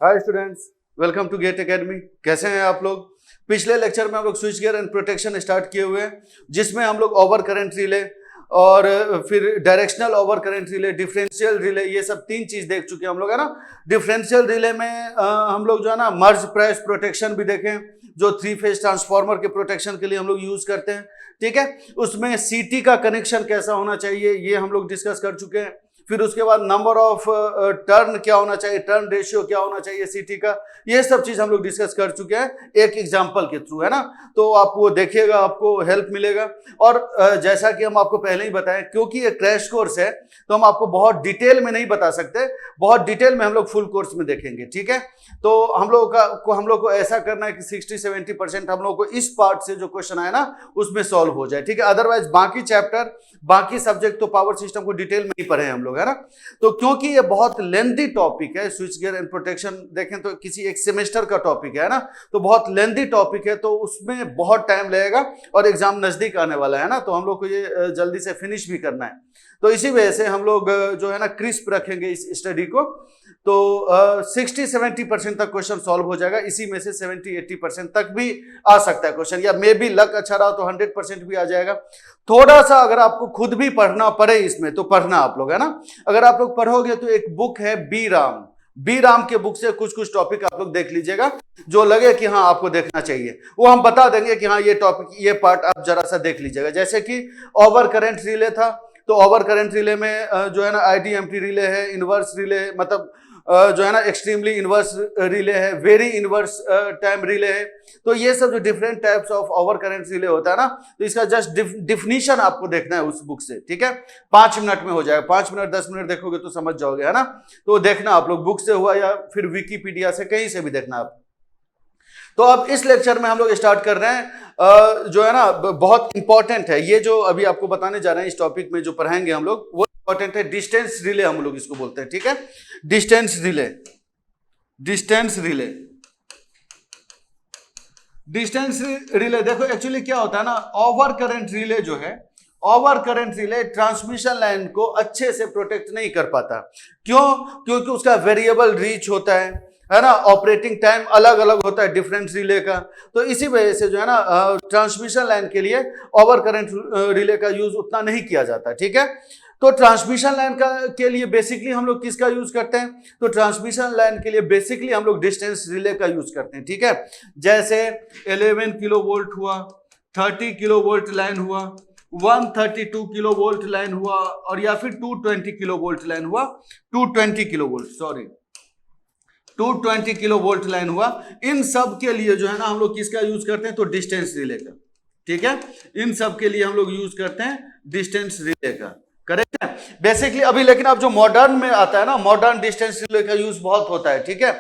Hi students, welcome to GATE academy. कैसे हैं आप लोग? पिछले लेक्चर में हम लोग switch gear and protection start किए हुए हैं, जिसमें हम लोग ओवर करंट रिले और फिर directional over current relay, differential relay, ये सब तीन चीज देख चुके हैं हम लोग, है ना। डिफरेंशियल रिले में हम लोग जो है ना मर्ज प्राइस प्रोटेक्शन भी देखें, जो 3 फेज ट्रांसफार्मर के प्रोटेक्शन के लिए हम लोग यूज करते हैं। ठीक है, उसमें सीटी का कनेक्शन कैसा होना चाहिए ये हम लोग डिस्कस कर चुके हैं। फिर उसके बाद नंबर ऑफ टर्न क्या होना चाहिए, टर्न रेशियो क्या होना चाहिए सीटी का, ये सब चीज हम लोग डिस्कस कर चुके हैं एक एग्जांपल के थ्रू, है ना। तो आप वो देखिएगा, आपको हेल्प मिलेगा। और जैसा कि हम आपको पहले ही बताएं, क्योंकि ये क्रैश कोर्स है तो हम आपको बहुत डिटेल में नहीं बता सकते, बहुत डिटेल में हम लोग फुल कोर्स में देखेंगे। ठीक है, तो हम लोग को ऐसा करना है कि 60-70% हम लोग को इस पार्ट से जो क्वेश्चन आए ना उसमें सॉल्व हो जाए। ठीक है, अदरवाइज बाकी चैप्टर, बाकी सब्जेक्ट तो पावर सिस्टम को डिटेल में ही पढ़े हम लोग, है ना। तो क्योंकि ये बहुत लेंथी टॉपिक है, स्विच गियर एंड प्रोटेक्शन देखें तो किसी एक सेमेस्टर का टॉपिक है ना, तो बहुत लेंथी टॉपिक है, तो उसमें बहुत टाइम लगेगा और एग्जाम नजदीक आने वाला है ना, तो हम लोग को ये जल्दी से फिनिश भी करना है। तो इसी वजह से हम लोग जो है ना क्रिस्प रखेंगे इस स्टडी को। तो 60-70% तक क्वेश्चन सॉल्व हो जाएगा, इसी में से 70-80% तक भी आ सकता है क्वेश्चन, या मे बी लक अच्छा रहा तो 100% भी आ जाएगा। थोड़ा सा अगर आपको खुद भी पढ़ना पड़े इसमें तो पढ़ना आप लोग, है ना। अगर आप लोग पढ़ोगे तो एक बुक है बी राम के बुक से कुछ कुछ टॉपिक आप लोग देख लीजिएगा, जो लगे कि हाँ आपको देखना चाहिए, वो हम बता देंगे कि हाँ ये टॉपिक, ये पार्ट आप जरा सा देख लीजिएगा। जैसे कि ओवर करंट रिले था, तो ओवर करंट रिले में जो है ना आईडीएमटी रिले है, इनवर्स रिले, मतलब जो है ना एक्सट्रीमली इनवर्स रिले है, वेरी इनवर्स टाइम रिले है। तो ये सब जो different types of over current relay होता है ना, तो इसका जस्ट डिफिनीशन आपको देखना है उस बुक से। ठीक है, 5 मिनट में हो जाएगा, 5 मिनट 10 मिनट देखोगे तो समझ जाओगे, है ना। तो देखना आप लोग, बुक से हुआ या फिर विकीपीडिया से, कहीं से भी देखना आप। तो अब इस लेक्चर में हम लोग स्टार्ट कर रहे हैं जो है ना बहुत इंपॉर्टेंट है, ये जो अभी आपको बताने जा रहे हैं इस टॉपिक में जो पढ़ाएंगे हम लोग, वो इंपॉर्टेंट है। डिस्टेंस रिले हम लोग इसको बोलते हैं। ठीक है, distance relay, distance relay, distance relay. देखो एक्चुअली क्या होता है ना, ओवर करंट रिले जो है, over current relay transmission line को अच्छे से प्रोटेक्ट नहीं कर पाता। क्यों? क्योंकि उसका वेरिएबल रीच होता है ना, ऑपरेटिंग टाइम अलग अलग होता है डिफरेंट रिले का। तो इसी वजह से जो है ना ट्रांसमिशन लाइन के लिए ओवर करंट रिले का यूज उतना नहीं किया जाता। ठीक है, तो ट्रांसमिशन लाइन के लिए बेसिकली हम लोग किसका यूज करते हैं? तो ट्रांसमिशन लाइन के लिए बेसिकली हम लोग डिस्टेंस रिले का यूज करते हैं। ठीक है, जैसे 11 किलो वोल्ट हुआ, 30 किलो वोल्ट लाइन हुआ, 132 किलो वोल्ट लाइन हुआ, और या फिर 220 किलो वोल्ट लाइन हुआ, 220 kilo volt, sorry 220 kilo volt line हुआ। इन सब के लिए जो है ना हम लोग किसका यूज करते हैं? तो डिस्टेंस रिले का। ठीक है, इन सब के लिए हम लोग यूज करते हैं डिस्टेंस रिले का, करेक्ट है बेसिकली। अभी लेकिन अब जो मॉडर्न में आता है ना, मॉडर्न डिस्टेंस रिले का यूज बहुत होता है। ठीक है,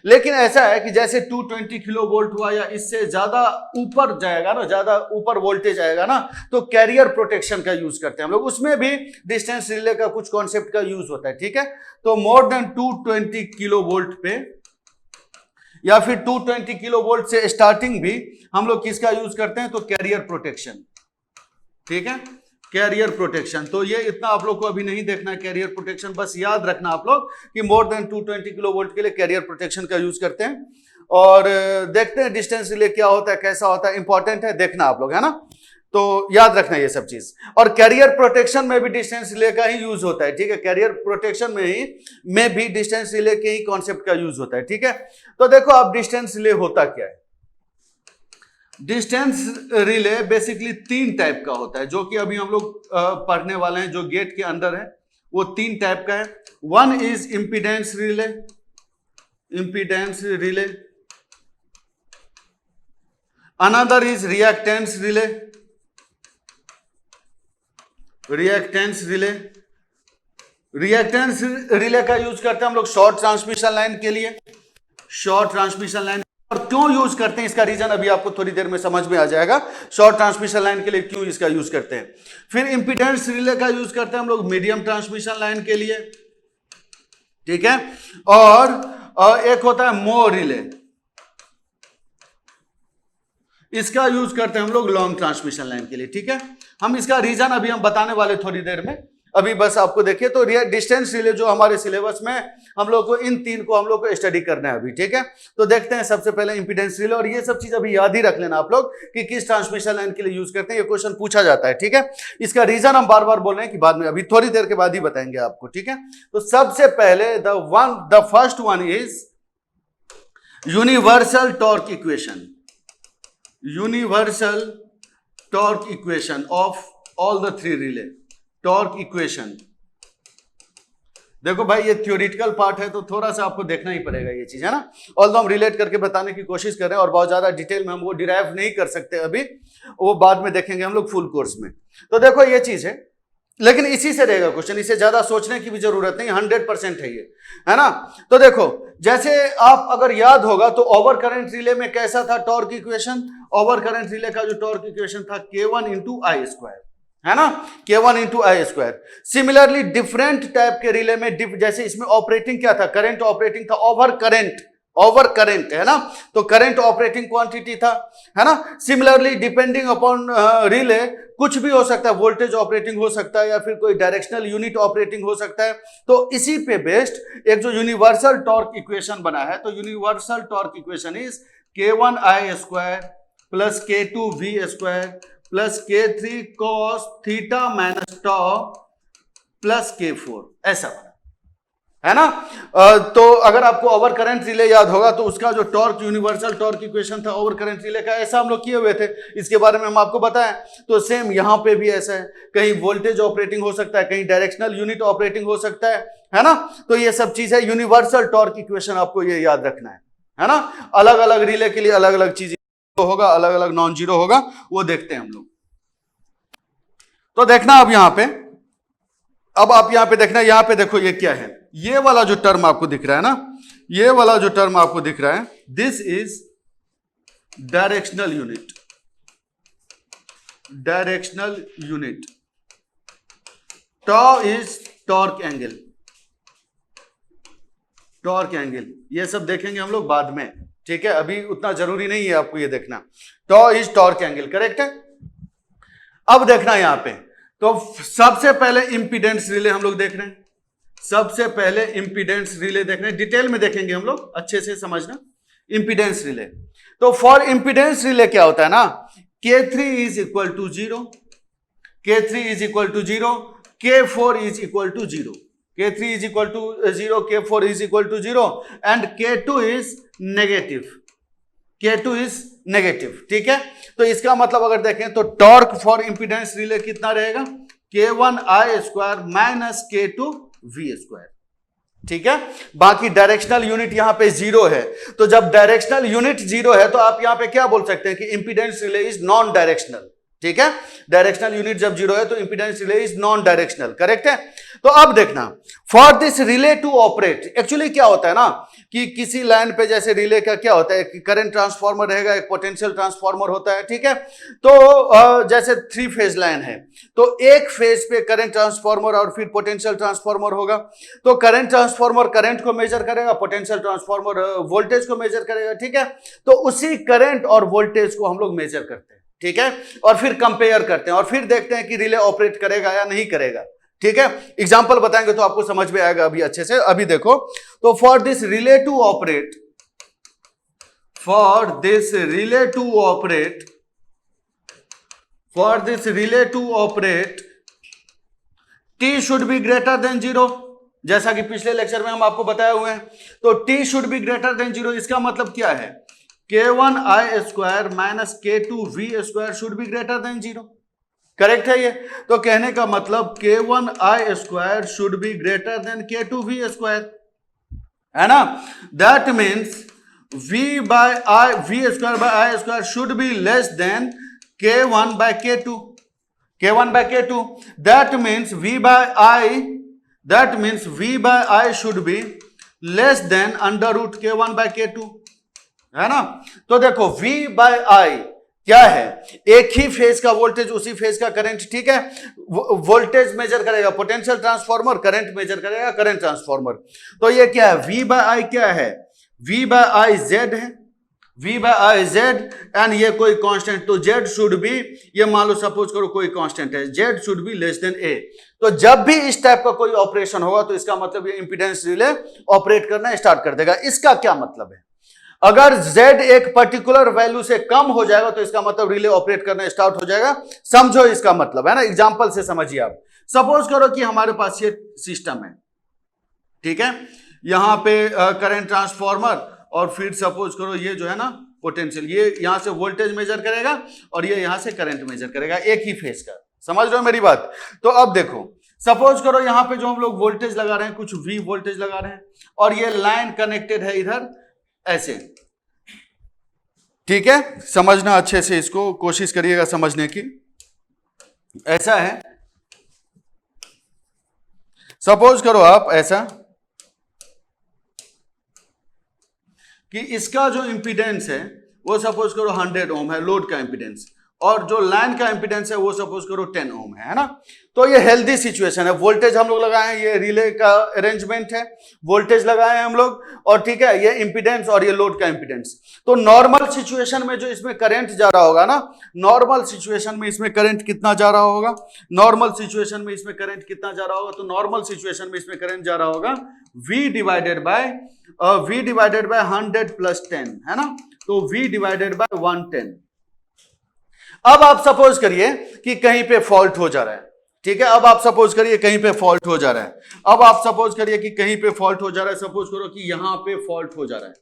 लेकिन ऐसा है कि जैसे 220 किलो वोल्ट हुआ या इससे ज्यादा ऊपर जाएगा ना, ज्यादा ऊपर वोल्टेज आएगा ना, तो कैरियर प्रोटेक्शन का यूज करते हैं हम लोग, उसमें भी डिस्टेंस रिले का कुछ कॉन्सेप्ट का यूज होता है। ठीक है, तो मोर देन 220 किलो वोल्ट पे या फिर 220 किलो वोल्ट से स्टार्टिंग भी हम लोग किसका यूज करते हैं? तो कैरियर प्रोटेक्शन। ठीक है, कैरियर प्रोटेक्शन। तो ये इतना आप लोग को अभी नहीं देखना है कैरियर प्रोटेक्शन, बस याद रखना आप लोग कि मोर देन 220 किलो वोल्ट के लिए कैरियर प्रोटेक्शन का यूज करते हैं। और देखते हैं डिस्टेंस रिले क्या होता है, कैसा होता है, इंपॉर्टेंट है, देखना आप लोग, है ना। तो याद रखना ये सब चीज। और कैरियर प्रोटेक्शन में भी डिस्टेंस रिले का ही यूज होता है। ठीक है, कैरियर प्रोटेक्शन में भी डिस्टेंस रिले के ही कॉन्सेप्ट का यूज होता है। ठीक है, तो देखो अब डिस्टेंस रिले होता क्या है। डिस्टेंस रिले बेसिकली 3 टाइप का होता है, जो कि अभी हम लोग पढ़ने वाले हैं, जो गेट के अंदर है, वो 3 टाइप का है। One is impedance relay, impedance relay, another is reactance relay, reactance relay. Reactance relay का यूज करते हैं हम लोग शॉर्ट ट्रांसमिशन लाइन के लिए, शॉर्ट ट्रांसमिशन लाइन। और क्यों यूज करते हैं इसका रीजन अभी आपको थोड़ी देर में समझ में आ जाएगा, शॉर्ट ट्रांसमिशन लाइन के लिए क्यों इसका यूज करते हैं। फिर इंपीडेंस रिले का यूज करते हैं हम लोग मीडियम ट्रांसमिशन लाइन के लिए। ठीक है, और एक होता है मो रिले, इसका यूज करते हैं हम लोग लॉन्ग ट्रांसमिशन लाइन के लिए। ठीक है, हम इसका रीजन अभी हम बताने वाले थोड़ी देर में। अभी बस आपको देखिए, तो डिस्टेंस रिले जो हमारे सिलेबस में हम लोग को इन तीन को हम लोग को स्टडी करना है अभी, ठीक है। तो देखते हैं सबसे पहले इंपीडेंस रिले, और ये सब चीज अभी याद ही रख लेना आप लोग कि किस ट्रांसमिशन लाइन के लिए यूज करते हैं, ये क्वेश्चन पूछा जाता है, ठीक है। इसका रीजन हम बार बार बोल रहे हैं कि बाद में, अभी थोड़ी देर के बाद ही बताएंगे आपको, ठीक है। तो सबसे पहले the first one is universal torque equation, universal torque equation of all the three relay, torque equation. देखो भाई, ये थ्योरेटिकल पार्ट है तो थोड़ा सा आपको देखना ही पड़ेगा ये चीज, है ना। ऑल्दो हम रिलेट करके बताने की कोशिश कर रहे हैं और बहुत ज्यादा डिटेल में हम वो डिराइव नहीं कर सकते अभी, वो बाद में देखेंगे हम लोग फुल कोर्स में। तो देखो ये चीज है, लेकिन इसी से रहेगा क्वेश्चन, इसे ज्यादा सोचने की भी जरूरत नहीं, 100% है ये, है ना। तो देखो, जैसे आप अगर याद होगा तो ओवर करंट रिले में कैसा था torque equation, over current relay का जो टॉर्क इक्वेशन था K1 इंटू आई स्क्वायर, है ना, K1 into I square. Similarly different type के रिले में जैसे इसमें ऑपरेटिंग क्या था, करंट ऑपरेटिंग था, ओवर करंट, है ना, तो करंट ऑपरेटिंग क्वांटिटी था, है ना। सिमिलरली डिपेंडिंग अपॉन रिले कुछ भी हो सकता है, वोल्टेज ऑपरेटिंग हो सकता है या फिर कोई डायरेक्शनल यूनिट ऑपरेटिंग हो सकता है। तो इसी पे बेस्ड एक जो यूनिवर्सल टॉर्क इक्वेशन बना है, तो universal torque equation is K1 I square plus K2 V square plus K3 cos theta minus tau plus K4, ऐसा बना, है ना। तो अगर आपको ओवर करंट रिले याद होगा तो उसका जो टॉर्क, यूनिवर्सल टॉर्क इक्वेशन था ओवर करंट रिले का, ऐसा हम लोग किए हुए थे, इसके बारे में हम आपको बताएं। तो सेम यहां पे भी ऐसा है, कहीं वोल्टेज ऑपरेटिंग हो सकता है, कहीं डायरेक्शनल यूनिट ऑपरेटिंग हो सकता है ना। तो ये सब चीज है, यूनिवर्सल टॉर्क इक्वेशन आपको ये याद रखना है ना। अलग अलग रिले के लिए अलग अलग चीज होगा, अलग अलग नॉन जीरो होगा, वो देखते हैं हम लोग। तो देखना अब यहां पे, अब आप यहां पे देखना, यहां पे देखो ये क्या है, ये वाला जो टर्म आपको दिख रहा है ना, ये वाला जो टर्म आपको दिख रहा है, this is directional unit, directional unit. Toe is torque angle, torque angle, ये सब देखेंगे हम लोग बाद में, ठीक है, अभी उतना जरूरी नहीं है आपको ये देखना। टॉ इज टॉर्क एंगल, करेक्ट है। अब देखना यहां पे, तो सबसे पहले इंपीडेंस रिले हम लोग देख रहे हैं, सबसे पहले इंपीडेंस रिले देख रहे हैं, डिटेल में देखेंगे हम लोग, अच्छे से समझना इंपीडेंस रिले। तो फॉर इंपीडेंस रिले क्या होता है ना, K3 is equal to 0, K3 is equal to 0, K4 is equal to 0, K3 is equal to 0, K4 is equal to 0 and K2 is negative, K2 is negative, ठीक है। तो इसका मतलब अगर देखें तो टॉर्क फॉर इंपीडेंस रिले कितना रहेगा, K1 I square minus K2 V square, ठीक है। बाकी डायरेक्शनल यूनिट यहां पे 0 है, तो जब डायरेक्शनल यूनिट 0 है तो आप यहां पे क्या बोल सकते हैं कि impedance relay is non directional, ठीक है। डायरेक्शनल यूनिट जब 0 है तो impedance relay is non directional, correct है। तो अब देखना, for this relay to operate, actually क्या होता है ना कि किसी लाइन पे जैसे रिले का क्या होता है कि करंट ट्रांसफार्मर रहेगा, एक पोटेंशियल ट्रांसफार्मर होता है, ठीक है। तो जैसे 3 फेज लाइन है, तो एक फेज पे करंट ट्रांसफार्मर और फिर पोटेंशियल ट्रांसफार्मर होगा। तो करंट ट्रांसफार्मर करंट को मेजर करेगा, पोटेंशियल ट्रांसफार्मर वोल्टेज को मेजर करेगा, ठीक है। तो उसी करंट और वोल्टेज को हम लोग मेजर करते हैं, ठीक है, और फिर कंपेयर करते हैं और फिर देखते हैं कि रिले ऑपरेट करेगा या नहीं करेगा, ठीक है। एग्जांपल बताएंगे तो आपको समझ में आएगा अभी अच्छे से। अभी देखो, तो for this relay to operate, for this relay to operate, for this relay to operate T should be greater than 0, जैसा कि पिछले लेक्चर में हम आपको बताए हुए हैं। तो T should be greater than 0, इसका मतलब क्या है, K1 I square minus K2 V square should be greater than 0, correct है ये। तो कहने का मतलब K1 I square should be greater than K2 V square, है ना। That means V square by I square should be less than K1 by K2, K1 by K2। That means V by I should be less then under root K1 by K2, है ना। तो देखो V by I क्या है, एक ही phase का voltage उसी phase का करंट, ठीक है। वोल्टेज मेजर करेगा पोटेंशियल ट्रांसफार्मर, करंट मेजर करेगा करंट ट्रांसफार्मर। तो ये क्या है, V बाय I क्या है, V बाय I Z है, V by I Z and ये कोई कांस्टेंट, तो Z शुड बी, ये मान लो सपोज करो कोई कांस्टेंट है, Z should be less than A। तो जब भी इस टाइप का कोई ऑपरेशन होगा तो इसका मतलब ये इंपीडेंस रिले ऑपरेट करना स्टार्ट कर देगा। इसका क्या मतलब है? अगर Z एक पर्टिकुलर वैल्यू से कम हो जाएगा तो इसका मतलब रिले ऑपरेट करना स्टार्ट हो जाएगा। समझो इसका मतलब, है ना, एग्जांपल से समझिए आप। सपोज करो कि हमारे पास ये सिस्टम है, ठीक है, यहां पे करंट ट्रांसफॉर्मर, और फिर सपोज करो ये जो है ना पोटेंशियल, ये यहां से वोल्टेज मेजर करेगा और ये यहां से करंट मेजर करेगा, एक ही फेज का। समझ रहे हो मेरी बात? तो अब देखो, सपोज करो यहां पे जो हम लोग वोल्टेज लगा रहे हैं, कुछ V वोल्टेज लगा रहे हैं, और ये लाइन कनेक्टेड है इधर ऐसे, ठीक है, समझना अच्छे से, इसको कोशिश करिएगा समझने की। ऐसा है, सपोज करो आप ऐसा कि इसका जो इंपीडेंस है वो सपोज करो 100 ओम है, लोड का इंपीडेंस, और जो लाइन का इंपीडेंस है वो सपोज करो 10 ओम है ना। तो ये हेल्दी सिचुएशन है, वोल्टेज हम लोग लगाए हैं, ये रिले का अरेंजमेंट है, वोल्टेज लगाए हैं हम लोग, और ठीक है, ये इंपीडेंस और ये लोड का इंपीडेंस। तो नॉर्मल सिचुएशन में जो इसमें करंट जा रहा होगा ना, नॉर्मल सिचुएशन में इसमें करंट कितना जा रहा होगा, नॉर्मल सिचुएशन में इसमें करंट कितना जा रहा होगा, तो नॉर्मल सिचुएशन में इसमें करंट जा रहा होगा V डिवाइडेड बाय 100 प्लस 10, है ना, तो V डिवाइडेड बाय 110। अब आप सपोज करिए कि कहीं पे फॉल्ट हो जा रहा है, ठीक है, अब आप सपोज करिए कहीं पे फॉल्ट हो जा रहा है, अब आप सपोज करिए कि कहीं पे फॉल्ट हो जा रहा है, सपोज करो कि यहां पे फॉल्ट हो जा रहा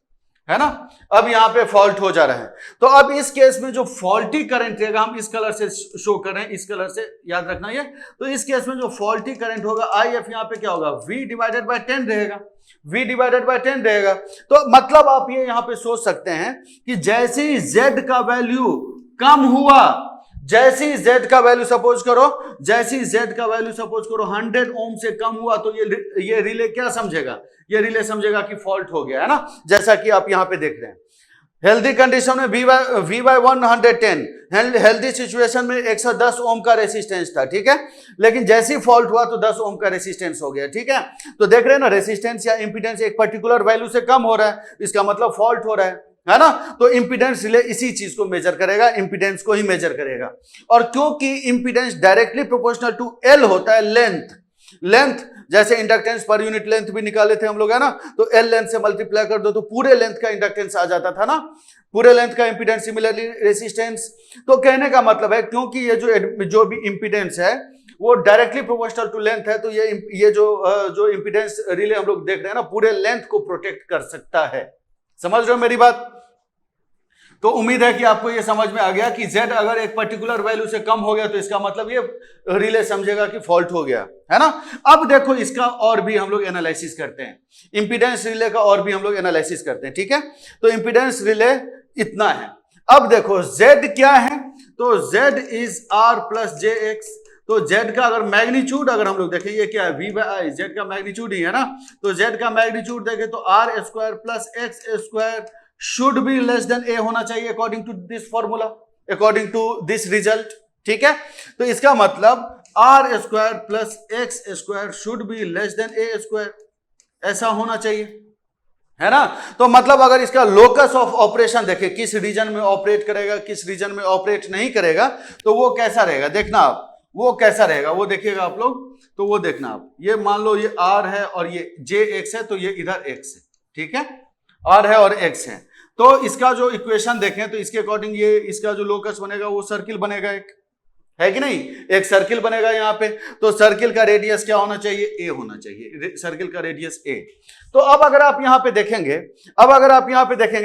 है ना, अब यहां पे फॉल्ट हो जा रहा है। तो अब इस केस में जो फॉल्टी करंट रहेगा, हम इस कलर से शो कर रहे हैं, इस कलर से याद रखना ये, तो इस केस में जो फॉल्टी करंट होगा IF यहां पे क्या होगा, V डिवाइडेड बाय 10 रहेगा, V डिवाइडेड बाय 10 रहेगा। तो मतलब आप ये यहां पे सोच सकते हैं कि जैसे ही Z का वैल्यू कम हुआ, जैसे ही Z का वैल्यू सपोज करो, जैसे ही Z का वैल्यू सपोज करो 100 ओम से कम हुआ, तो ये रिले क्या समझेगा, ये रिले समझेगा कि फॉल्ट हो गया, है ना, जैसा कि आप यहां पे देख रहे हैं। हेल्दी कंडीशन में V बाय 110, हेल्दी सिचुएशन में 110 ओम का रेसिस्टेंस था, ठीक है, लेकिन जैसे ही फॉल्ट हुआ तो 10 ओम का रेसिस्टेंस हो गया, ठीक है। तो देख रहे हैं ना, रेसिस्टेंस या इंपीडेंस एक पर्टिकुलर वैल्यू से कम हो रहा है, इसका मतलब फॉल्ट हो रहा है ना। तो इंपीडेंस रिले इसी चीज को मेजर करेगा, इंपीडेंस को ही मेजर करेगा। और क्योंकि impedance directly proportional to L होता है, लेंथ, जैसे इंडक्टेंस पर यूनिट लेंथ भी निकाले थे हम लोग, है ना, तो L लेंथ से मल्टीप्लाई कर दो तो पूरे लेंथ का इंडक्टेंस आ जाता था ना, पूरे लेंथ का इंपीडेंस, सिमिलरली रेसिस्टेंस। तो कहने का मतलब है क्योंकि ये जो भी इंपीडेंस है वो डायरेक्टली प्रोपोर्शनल टू लेंथ है, तो ये जो इंपीडेंस रिले हम लोग देख रहे हैं ना, पूरे लेंथ को प्रोटेक्ट कर सकता है। समझ रहे हो मेरी बात? तो उम्मीद है कि आपको यह समझ में आ गया कि Z अगर एक पर्टिकुलर वैल्यू से कम हो गया तो इसका मतलब ये रिले समझेगा कि फॉल्ट हो गया, है ना। अब देखो इसका और भी हम लोग एनालिसिस करते हैं, इंपीडेंस रिले का और भी हम लोग एनालिसिस करते हैं, ठीक है। तो इंपीडेंस रिले इतना है। अब देखो Z क्या है, तो Z is R plus JX। तो Z का अगर मैग्नीट्यूड अगर हम लोग देखें, ये क्या है, V बाय I, Z का मैग्नीट्यूड ही है ना, तो Z का मैग्नीट्यूड देखें तो R square plus X square should be less than A होना चाहिए according to this formula, according to this result, ठीक है। तो इसका मतलब R square plus X square should be less than A square, ऐसा होना चाहिए, है ना। तो मतलब अगर इसका लोकस ऑफ ऑपरेशन देखें, किस रीजन में ऑपरेट करेगा, किस रीजन में ऑपरेट नहीं करेगा, तो वो कैसा रहेगा, देखना आप, वो कैसा रहेगा वो देखिएगा आप लोग। तो वो देखना आप, ये मान लो ये R है और ये JX है, तो ये इधर X है, ठीक है, R है और X है। तो इसका जो इक्वेशन देखें तो इसके अकॉर्डिंग ये इसका जो लोकस बनेगा वो सर्किल बनेगा, एक है कि नहीं, एक सर्किल बनेगा यहाँ पे। तो सर्किल का रेडियस क्या होना चाहिए, A होना चाहिए, सर्किल का रेडियस A। तो अब अगर आप यहाँ पे देखेंगे,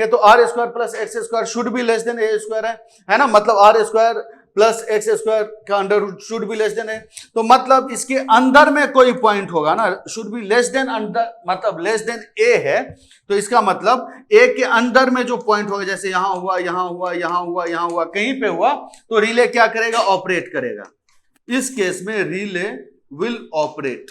तो R square plus X square should be less than A square है ना, मतलब R square plus X square का under root should be less than A। तो मतलब इसके अंदर में कोई पॉइंट होगा ना, should be less then under, मतलब लेस देन A है, तो इसका मतलब A के अंदर में जो पॉइंट होगा, जैसे यहां हुआ, यहां हुआ, यहां हुआ, यहां हुआ, कहीं पे हुआ, तो रिले क्या करेगा, ऑपरेट करेगा। इस केस में रिले विल ऑपरेट,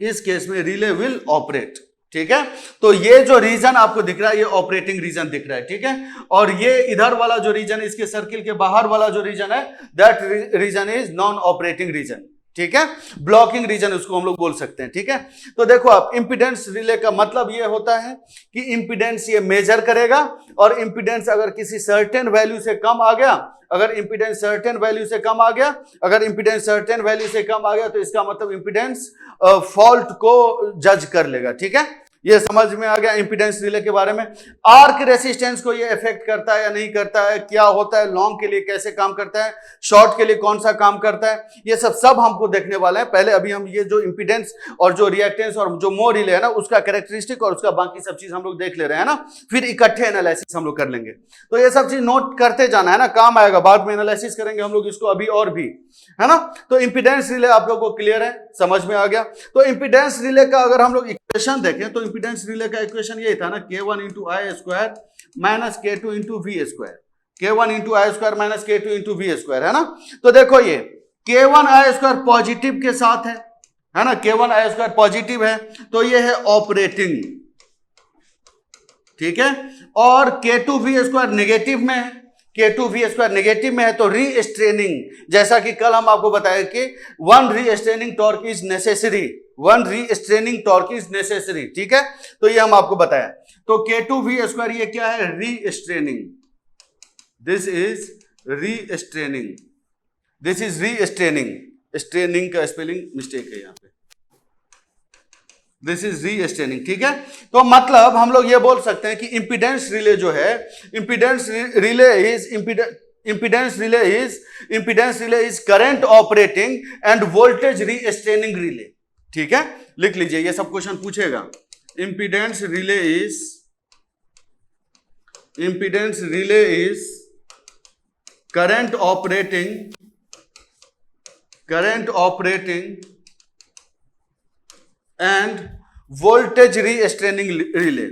इस केस में रिले विल ऑपरेट, ठीक है। तो ये जो रीजन आपको दिख रहा है ये ऑपरेटिंग रीजन दिख रहा है, ठीक है। और ये इधर वाला जो रीजन, इसके सर्किल के बाहर वाला जो रीजन है, that region is non operating region, ठीक है, ब्लॉकिंग रीजन उसको हम लोग बोल सकते हैं। ठीक है, तो देखो आप इंपीडेंस रिले का मतलब ये होता है कि इंपीडेंस ये मेजर करेगा, और इंपीडेंस अगर किसी सर्टेन वैल्यू से कम आ गया, अगर इंपीडेंस सर्टेन वैल्यू से कम आ गया, अगर इंपीडेंस सर्टेन वैल्यू से कम आ गया, तो इसका मतलब इंपीडेंस फॉल्ट को जज कर लेगा। ठीक है, ये समझ में आ गया इंपीडेंस रिले के बारे में। आर्क रेसिस्टेंस को ये इफेक्ट करता है या नहीं करता है, क्या होता है, लॉन्ग के लिए कैसे काम करता है, शॉर्ट के लिए कौन सा काम करता है, ये सब हमको देखने वाले हैं। पहले अभी हम ये जो इंपीडेंस और जो रिएक्टेंस और जो मो रिले है ना, उसका कैरेक्टरिस्टिक और उसका बाकी सब चीज हम लोग देख ले रहे हैं ना, फिर इकट्ठे एनालिसिस हम लोग कर लेंगे। तो ये सब चीज नोट करते जाना है ना, काम आएगा, बाद में एनालिसिस करेंगे हम लोग इसको अभी और भी, है ना। तो इंपीडेंस रिले आप लोगों को क्लियर है, समझ में आ गया। तो इंपीडेंस रिले का अगर हम लोग इक्वेशन देखें, तो इंपीडेंस रिले का इक्वेशन यही था ना, K1 into I square minus K2 into V square, K1 into I square minus K2 into V square, है ना। तो देखो ये K1 आई स्क्वायर पॉजिटिव के साथ है ना, K1 आई स्क्वायर पॉजिटिव है, तो ये है ऑपरेटिंग, ठीक है। और K2 वी स्क्वायर नेगेटिव में है, K2 वी स्क्वायर नेगेटिव में है, तो रीस्ट्रेनिंग, जैसा कि कल हम आपको बताया कि one restraining torque is necessary, one restraining torque is necessary, ठीक है। तो ये हम आपको बताया। तो K2 वी स्क्वायर ये क्या है, restraining, this is restraining, this is restraining, straining का स्पेलिंग मिस्टेक है यहाँ पे, दिस इज रीस्ट्रेनिंग, ठीक है। तो मतलब हम लोग ये बोल सकते हैं कि इंपीडेंस रिले जो है, impedance relay is current operating and voltage restraining relay, ठीक है। लिख लीजिए, ये सब क्वेश्चन पूछेगा। Impedance relay is current operating and voltage restraining relay,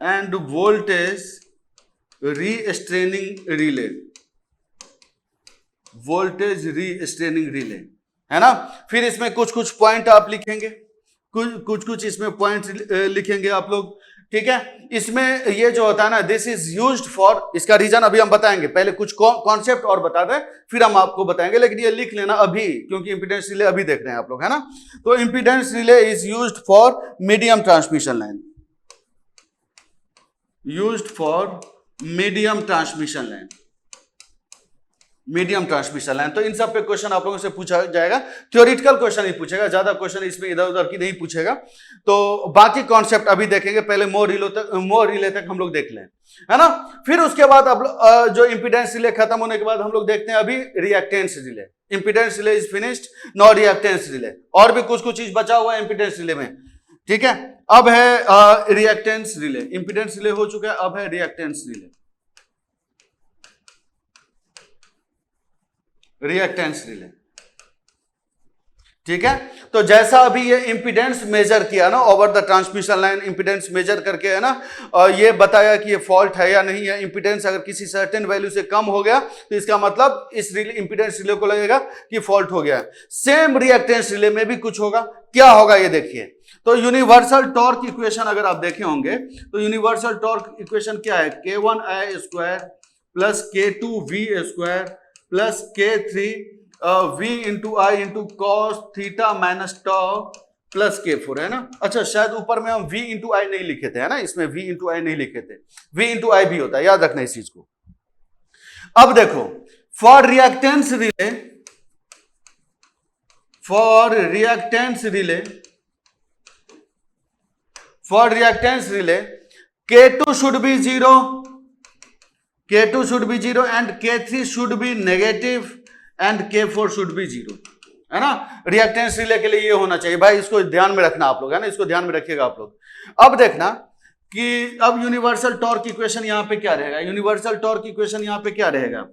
and voltage restraining relay, है ना। फिर इसमें कुछ पॉइंट आप लिखेंगे, कुछ इसमें पॉइंट लिखेंगे आप लोग, ठीक है। इसमें ये जो होता है ना, दिस इज यूज्ड फॉर, इसका रीजन अभी हम बताएंगे, पहले कुछ कॉन्सेप्ट और बता दें, फिर हम आपको बताएंगे, लेकिन ये लिख लेना अभी, क्योंकि इंपीडेंस रिले अभी देख रहे हैं आप लोग, है ना। तो impedance relay is used for medium transmission line, used for medium transmission line. तो इन सब पे क्वेश्चन आप लोगों से पूछा जाएगा, थ्योरेटिकल क्वेश्चन ही पूछेगा, ज्यादा क्वेश्चन इसमें इधर उधर की नहीं पूछेगा। तो बाकी कॉन्सेप्ट अभी देखेंगे, पहले मोर रिले तक हम लोग देख लें, है ना। फिर उसके बाद अब जो इंपीडेंस रिले खत्म होने के बाद हम लोग देखते हैं अभी reactance relay. Impedance relay is finished, now reactance relay, और भी कुछ चीज बचा हुआ है इंपीडेंस रिले में, ठीक है। अब है रिएक्टेंस रिले, इंपीडेंस रिले हो चुका है, अब है रिएक्टेंस रिले, ठीक है। तो जैसा अभी ये इंपीडेंस मेजर किया ना, over the transmission line impedance measure करके, है ना, ये बताया कि ये फॉल्ट है या नहीं है। इंपीडेंस अगर किसी सर्टेन वैल्यू से कम हो गया, तो इसका मतलब इस इंपीडेंस रिले को लगेगा कि फॉल्ट हो गया। सेम रिएक्टेंस रिले में भी कुछ होगा, क्या होगा ये देखिए। तो यूनिवर्सल टॉर्क इक्वेशन अगर आप देखे होंगे, तो यूनिवर्सल टॉर्क इक्वेशन क्या है, K1 I square plus K2 V square plus K3 v into I into cos theta minus tau plus K4, है ना। अच्छा, शायद ऊपर में हम v इंटू आई नहीं लिखे थे, है ना, इसमें v इंटू आई नहीं लिखे थे, v इंटू आई भी होता है, याद रखना इस चीज को। अब देखो, for reactance relay K2 should be zero, and K3 should B negative and K4 should be zero, है ना। रिएक्टेंस रिले के लिए ये होना चाहिए भाई, इसको ध्यान में रखना आप लोग, है ना, इसको ध्यान में रखिएगा आप लोग। अब देखना कि अब यूनिवर्सल टॉर्क इक्वेशन यहां पे क्या रहेगा, यूनिवर्सल टॉर्क इक्वेशन यहां पे क्या रहेगा,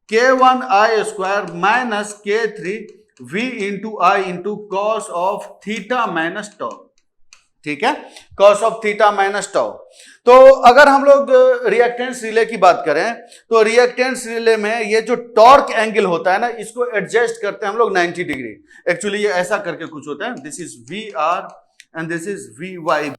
K1 I square minus K3 v into I into cos of theta minus tau, ठीक है, cos of theta minus tau. तो अगर हम लोग रिएक्टेंस रिले की बात करें, तो रिएक्टेंस रिले में ये जो टॉर्क एंगल होता है ना, इसको एडजस्ट करते हैं हम लोग 90 डिग्री। एक्चुअली ये ऐसा करके कुछ होता है, this is V R and this is V Y,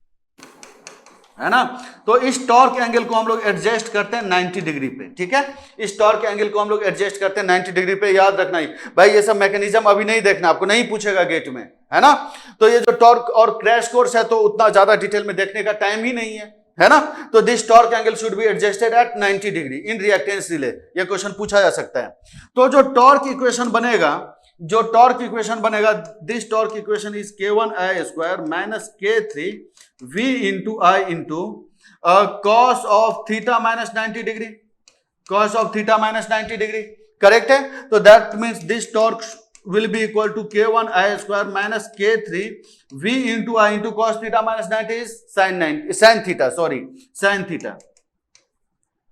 है ना। तो इस टॉर्क एंगल को हम लोग एडजस्ट करते हैं 90 डिग्री पे, ठीक है। इस टॉर्क एंगल को हम लोग एडजस्ट करते हैं 90 डिग्री पे। याद रखना ही भाई, ये सब मैकेनिज्म अभी नहीं देखना, आपको नहीं पूछेगा गेट में, है ना। तो ये जो टॉर्क और क्रैश कोर्स है तो उतना ज्यादा डिटेल में देखने का टाइम ही नहीं है ना। तो this torque angle should be adjusted at 90 degree in reactance relay, ये क्वेश्चन पूछा जा सकता है। तो जो टॉर्क इक्वेशन बनेगा, this torque equation is k1i square minus k3 v into I into cos of theta minus 90 degree, cos of theta minus 90 degree, correct है। तो that means this torque will be equal to k1i square minus k3 v into I into cos theta minus 90 is sin theta, sorry sin theta,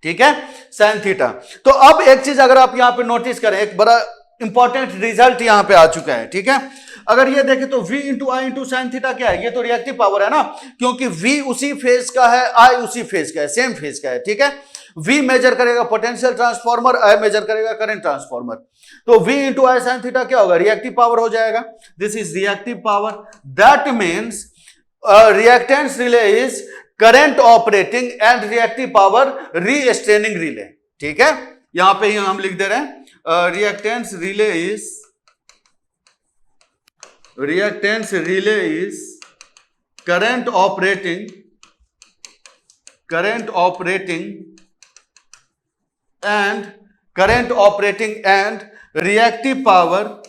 ठीक है, sin theta। तो अब एक चीज अगर आप यहां पे नोटिस करें, एक बड़ा इंपॉर्टेंट रिजल्ट यहां पे आ चुका है, ठीक है। अगर ये देखें तो v into I into sine theta क्या है, ये तो रिएक्टिव पावर है ना, क्योंकि v उसी फेज का है, I उसी फेज का है, सेम फेज का है, ठीक है। v मेजर करेगा पोटेंशियल ट्रांसफॉर्मर, I मेजर करेगा करंट ट्रांसफॉर्मर। तो v into I sine theta क्या होगा, रिएक्टिव पावर हो जाएगा। This is reactive power, that means reactance relay is current operating and reactive power restraining relay, ठीक है। यहां पे ही हम लिख दे रहे हैं reactance relay is current operating and reactive power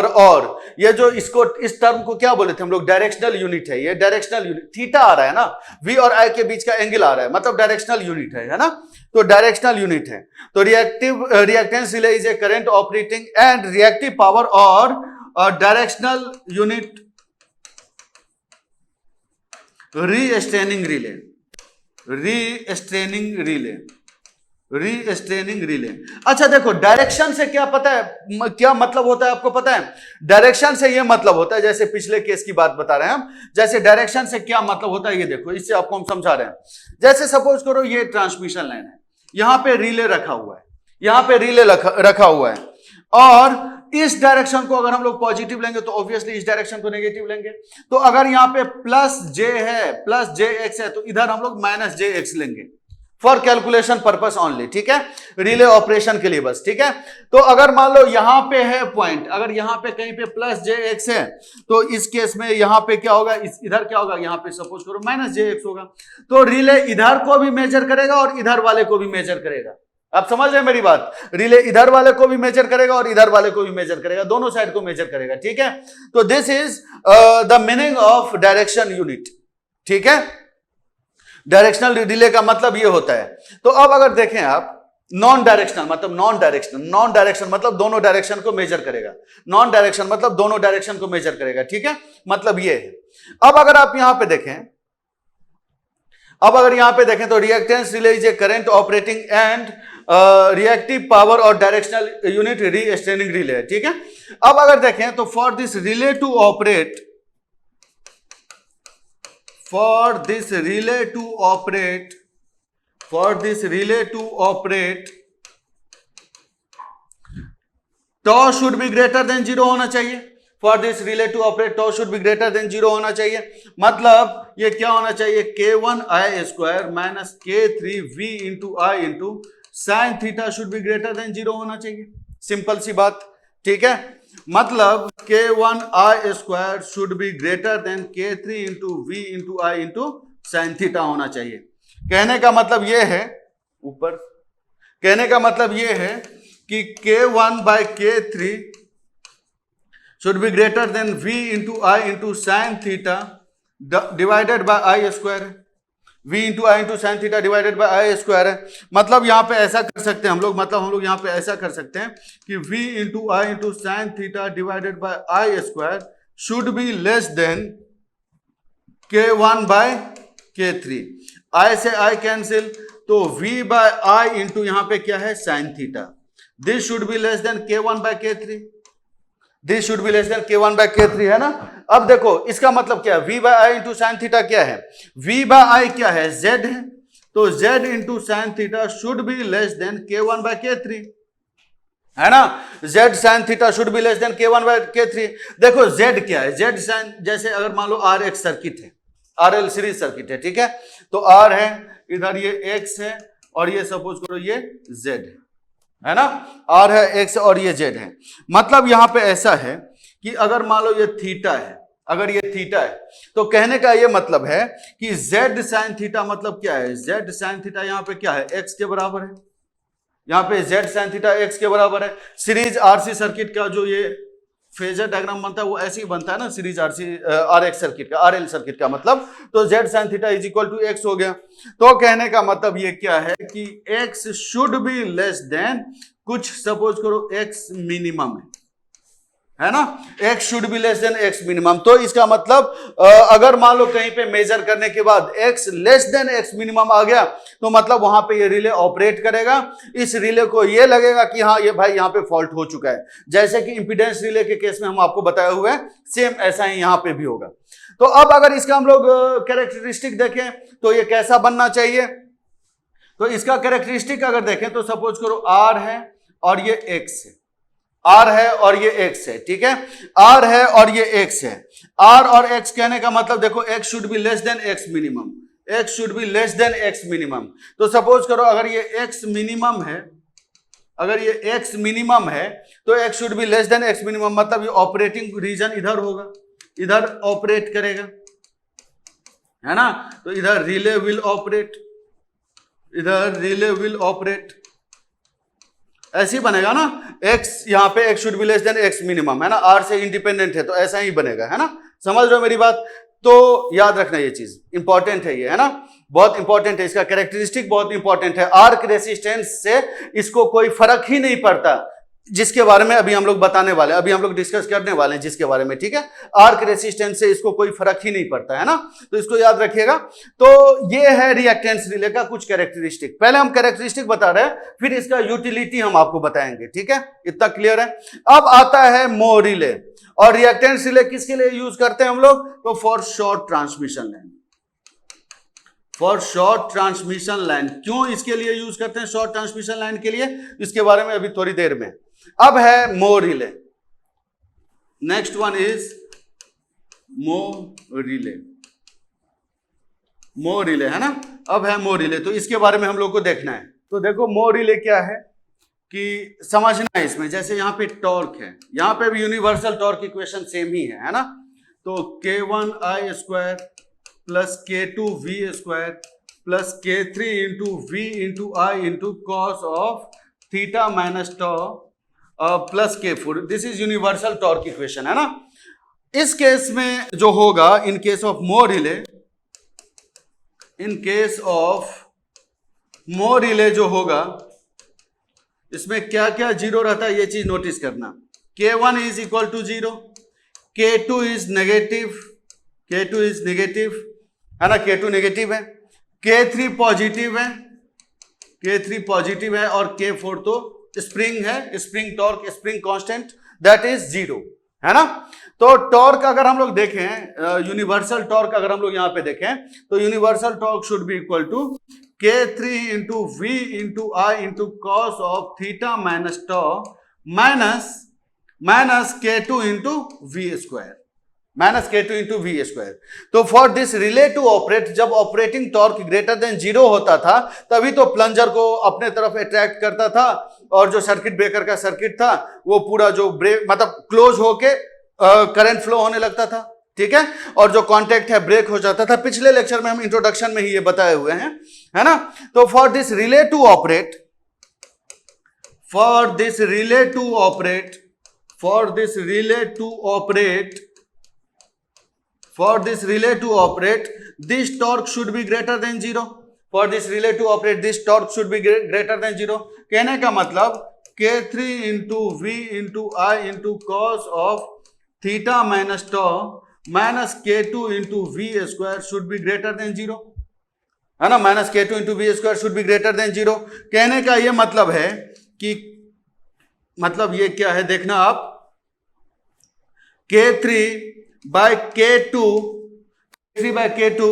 और ये जो इसको इस टर्म को क्या बोले थे हम लोग, डायरेक्शनल यूनिट है। ये डायरेक्शनल यूनिट थीटा आ रहा है ना, v और I के बीच का एंगल आ रहा है, मतलब डायरेक्शनल यूनिट है ना। तो डायरेक्शनल यूनिट है, तो reactance relay is a current operating and reactive power और डायरेक्शनल यूनिट रीस्ट्रेनिंग रिले। अच्छा देखो, डायरेक्शन से क्या पता है, क्या मतलब होता है आपको पता है? डायरेक्शन से ये मतलब होता है, जैसे पिछले केस की बात बता रहे हैं हम, जैसे डायरेक्शन से क्या मतलब होता है ये देखो, इससे आपको हम समझा रहे हैं। जैसे सपोज करो ये ट्रांसमिशन लाइन है, यहां पे रिले रखा हुआ है, और इस डायरेक्शन को अगर हम लोग पॉजिटिव लेंगे तो ऑब्वियसली इस डायरेक्शन को नेगेटिव लेंगे। तो अगर यहां पे प्लस जे है, प्लस जे एक्स है, तो इधर हम लोग माइनस जे एक्स लेंगे फॉर कैलकुलेशन पर्पस ओनली, ठीक है, रिले ऑपरेशन के लिए बस, ठीक है। तो अगर मान लो यहां पे है पॉइंट, अगर यहां पे कहीं पे प्लस जे एक्स है, तो इस केस में यहां पे क्या होगा, इधर क्या होगा, यहां पे सपोज करो माइनस जे एक्स होगा। तो रिले इधर को भी मेजर करेगा और इधर वाले को भी मेजर करेगा। आप समझ रहे हैं मेरी बात? रिले इधर वाले को भी मेजर करेगा और इधर वाले को भी मेजर करेगा, दोनों साइड को मेजर करेगा, ठीक है। तो this is the meaning of direction unit, ठीक है। डायरेक्शनल रिले का मतलब ये होता है। तो अब अगर देखें आप, नॉन डायरेक्शनल मतलब दोनों डायरेक्शन को मेजर करेगा, नॉन डायरेक्शन मतलब दोनों डायरेक्शन को मेजर करेगा, ठीक है, मतलब ये है। अब अगर आप यहां पे देखें, तो reactance relay is a current operating and reactive power और डायरेक्शनल यूनिट रीस्ट्रेनिंग रिले है, ठीक है। अब अगर देखें तो for this relay to operate tau should be greater than 0 होना चाहिए। For this relay to operate tau should be greater than 0 होना चाहिए। मतलब ये क्या होना चाहिए, k1i square minus k3 v into I into sine theta should be greater than 0 होना चाहिए। सिंपल सी बात, ठीक है। मतलब k1i square should be greater than k3 into v into I into sine theta होना चाहिए। कहने का मतलब ये है कि k1 by k3 should be greater than v into I into sine theta divided by I square, v into I into sine theta divided by I square है। मतलब यहां पे ऐसा कर सकते हैं हम लोग, यहां पे ऐसा कर सकते हैं कि v into I into sine theta divided by I square should be less than k1 by k3। I से आई कैंसिल, तो v बाय आई इंटू यहां पे क्या है, sine theta. This should be less than k1 by k3, this should be less than k1 by k3, है ना। अब देखो इसका मतलब क्या है, v by I into sine theta क्या है, v बाय आई क्या है, z है, तो z into sine theta should be less than k1 by k3, है ना। z sin theta should be less than k1/k3। देखो z क्या है, z sin, जैसे अगर मान लो r एक सर्किट है, RL सीरीज सर्किट है, ठीक है, तो r है, इधर ये x है और ये सपोज करो ये z है ना, r है, x और ये z है। मतलब यहां पे ऐसा है कि अगर मान लो ये थीटा है, अगर ये थीटा है, तो कहने का ये मतलब है कि z sin थीटा मतलब क्या है, z sin थीटा यहां पे क्या है, x के बराबर है। यहां पे z sin थीटा x के बराबर है। सीरीज RC सर्किट का जो ये फेजर डायग्राम बनता है वो ऐसे ही बनता है ना, सीरीज RX सर्किट का, RL सर्किट का मतलब, तो z sin theta is equal to x हो गया। तो कहने का मतलब ये क्या है कि x should be less then कुछ, सपोज करो x मिनिमम है ना, x should be less than x minimum. तो इसका मतलब अगर मान लो कहीं पे मेजर करने के बाद x less than x minimum आ गया, तो मतलब वहां पे ये रिले ऑपरेट करेगा। इस रिले को ये लगेगा कि हाँ ये भाई यहाँ पे फॉल्ट हो चुका है, जैसे कि इंपीडेंस रिले के केस में हम आपको बताया हुआ है, सेम ऐसा ही यहाँ पे भी होगा। तो अब अगर इसका हम लोग कैरेक्टरिस्टिक देखें तो ये कैसा बनना चाहिए, तो इसका कैरेक्टरिस्टिक अगर देखें तो सपोज करो r है और ये x है, r है और ये x है, ठीक है, r है और ये x है। r और x कहने का मतलब देखो x should be less than x minimum, x should be less than x minimum. तो सपोज करो अगर ये x मिनिमम है, अगर ये x मिनिमम है तो x should be less than x minimum, मतलब ये ऑपरेटिंग रीजन इधर होगा, इधर ऑपरेट करेगा, है ना। तो इधर रिले विल ऑपरेट, इधर रिले विल ऑपरेट, ऐसे ही बनेगा ना, x यहां पे x should be less than x minimum, है ना, r से इंडिपेंडेंट है तो ऐसा ही बनेगा, है ना। समझ रहे हो मेरी बात, तो याद रखना ये चीज इंपॉर्टेंट है ये, है ना, बहुत इंपॉर्टेंट है, इसका कैरेक्टरिस्टिक बहुत इंपॉर्टेंट है। आर्क रेसिस्टेंस से इसको कोई फर्क ही नहीं पड़ता, जिसके बारे में अभी हम लोग बताने वाले हैं, अभी हम लोग डिस्कस करने वाले हैं जिसके बारे में, ठीक है। आर्क रेसिस्टेंस से इसको कोई फर्क ही नहीं पड़ता, है ना, तो इसको याद रखिएगा। तो ये है रिएक्टेंस रिले का कुछ कैरेक्टरिस्टिक। पहले हम कैरेक्टरिस्टिक बता रहे हैं, फिर इसका यूटिलिटी हम आपको बताएंगे, ठीक है, इतना क्लियर है। अब आता है मो रिले, और रिएक्टेंस रिले किसके लिए यूज करते हैं हम लोग, तो for short transmission line, for short transmission line. क्यों इसके लिए यूज करते हैं शॉर्ट ट्रांसमिशन लाइन के लिए, इसके बारे में अभी थोड़ी देर में। अब है मो रिले, नेक्स्ट वन इज मो रिले, मो रिले, है ना। अब है मो रिले, तो इसके बारे में हम लोग को देखना है। तो देखो मो रिले क्या है कि समझना है इसमें, जैसे यहाँ पे टॉर्क है, यहाँ पे भी यूनिवर्सल टॉर्क इक्वेशन सेम ही है ना। तो k1i square plus k2v square plus k3 into v into I into cos of theta minus tau plus k4, this is universal torque equation, है ना। इस केस में जो होगा, in case of mho relay, in case of mho relay जो होगा, इसमें क्या क्या जीरो रहता है ये चीज नोटिस करना। k1 is equal to zero, k2 is negative, k2 is negative, है ना, k2 नेगेटिव है, k3 पॉजिटिव है, k3 पॉजिटिव है, और k4 तो स्प्रिंग है, spring torque, spring constant, that is zero, है ना। तो टॉर्क अगर हम लोग देखें, यूनिवर्सल टॉर्क अगर हम लोग यहां पे देखें, तो universal torque should be equal to k3 into v into I into cos of theta minus tau minus k2 into v square, minus k2 into V square. तो for this relay to operate, जब operating torque greater than zero होता था तभी तो plunger को अपने तरफ attract करता था, और जो सर्किट ब्रेकर का सर्किट था वो पूरा जो ब्रेक मतलब क्लोज होके करंट फ्लो होने लगता था, ठीक है, और जो कांटेक्ट है ब्रेक हो जाता था। पिछले लेक्चर में हम इंट्रोडक्शन में ही ये बताए हुए हैं, है ना। तो for this relay to operate, for this relay to operate, for this relay to operate, for this relay to operate, this torque should be greater than zero. For this relay to operate, this torque should be greater than zero. कहने का मतलब k3 into v into I into cos of theta minus tau minus k2 into v square should be greater than zero, है ना, minus k2 into v square should be greater than zero। कहने का ये मतलब है कि मतलब ये क्या है देखना आप, k3 bye k2, k3 bye k2,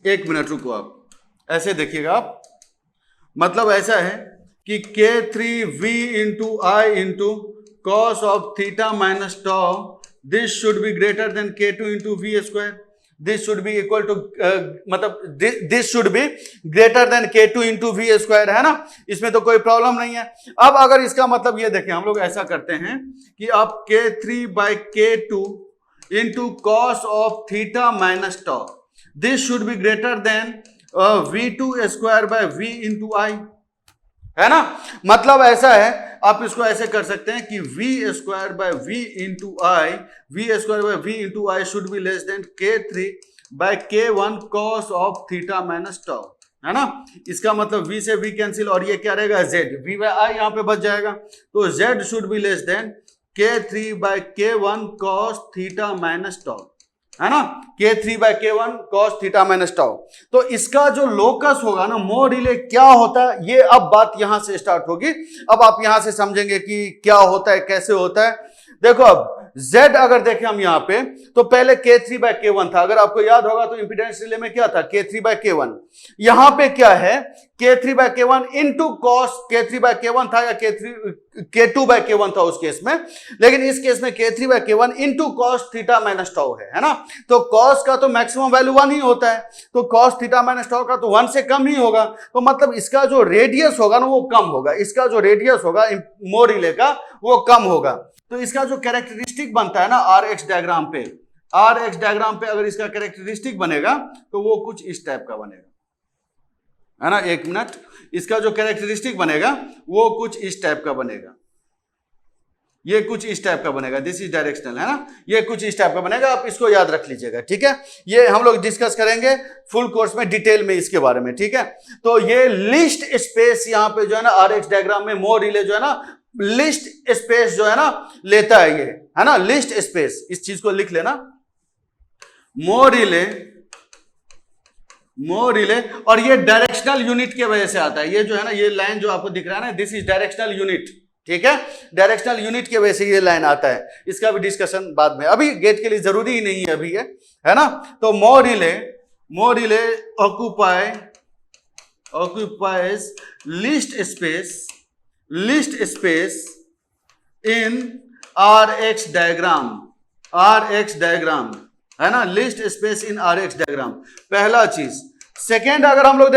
एक मिनट रुको आप, ऐसे देखिएगा आप, मतलब ऐसा है कि K3V into I into cos of theta minus tau, this should be greater than K2 into V square, this should be equal to मतलब this should be greater than K2 into V square, है ना, इसमें तो कोई problem नहीं है। अब अगर इसका मतलब ये देखें, हम लोग ऐसा करते हैं कि आप K3 by K2 into cos of theta minus tau, this should be greater than V2 square by V into I, है ना। मतलब ऐसा है, आप इसको ऐसे कर सकते हैं कि V square by V into I, V square by V into I should be less than K3 by K1 cos of theta minus tau, है ना। इसका मतलब V से V कैंसिल और ये क्या रहेगा Z, V बाय आई यहां पे बच जाएगा, तो Z should be less than K3 by K1 cos theta minus tau, है ना, K3 by K1 cos theta minus tau. तो इसका जो लोकस होगा ना, मोर रिले क्या होता है, ये अब बात यहां से स्टार्ट होगी। अब आप यहां से समझेंगे कि क्या होता है, कैसे होता है। देखो अब Z अगर देखें हम यहां पे, तो पहले K3 बाय K1 था, अगर आपको याद होगा तो इंपीडेंस रिले में क्या था, K3 बाय K1। यहां पे क्या है, K3 by K1 into cos K3 by K1 था, या K2 बाय K1 था उस केस में, लेकिन इस केस में K3 by K1 into cos theta minus tau है ना। तो कॉस का तो मैक्सिमम वैल्यू 1 ही होता है, तो कॉस थीटा माइनस टाउ का तो 1 से कम ही होगा, तो मतलब इसका जो रेडियस होगा ना वो कम होगा, इसका जो रेडियस होगा मोर रिले का वो कम होगा। तो इसका जो कैरेक्टरिस्टिक बनता है ना RX डायग्राम पे, RX डायग्राम पे अगर इसका कैरेक्टरिस्टिक बनेगा तो वो कुछ इस टाइप का बनेगा, है ना। एक मिनट, इसका जो कैरेक्टरिस्टिक बनेगा वो कुछ इस टाइप का बनेगा, ये कुछ इस टाइप का बनेगा, दिस इज डायरेक्शनल, है ना, ये कुछ इस टाइप का बनेगा, आप इसको याद रख लीजिएगा, ठीक है। ये हम लोग डिस्कस करेंगे फुल कोर्स में डिटेल में इसके बारे में, ठीक है। तो ये लिस्ट स्पेस यहाँ पे जो है ना RX डायग्राम में मोर रिले जो है ना लिस्ट स्पेस जो है ना लेता है, ये है ना लिस्ट स्पेस, इस चीज को लिख लेना, मोर रिले, और ये डायरेक्शनल यूनिट के वजह से आता है, ये जो है ना ये लाइन जो आपको दिख रहा है ना, दिस इज डायरेक्शनल यूनिट, ठीक है, डायरेक्शनल यूनिट की वजह से ये लाइन आता है, इसका भी डिस्कशन बाद में, अभी गेट के लिए जरूरी ही नहीं है अभी ये, है ना। तो mho relay occupies least space in RX diagram, है ना, least space in RX diagram, पहला चीज। सेकेंड अगर हम लोग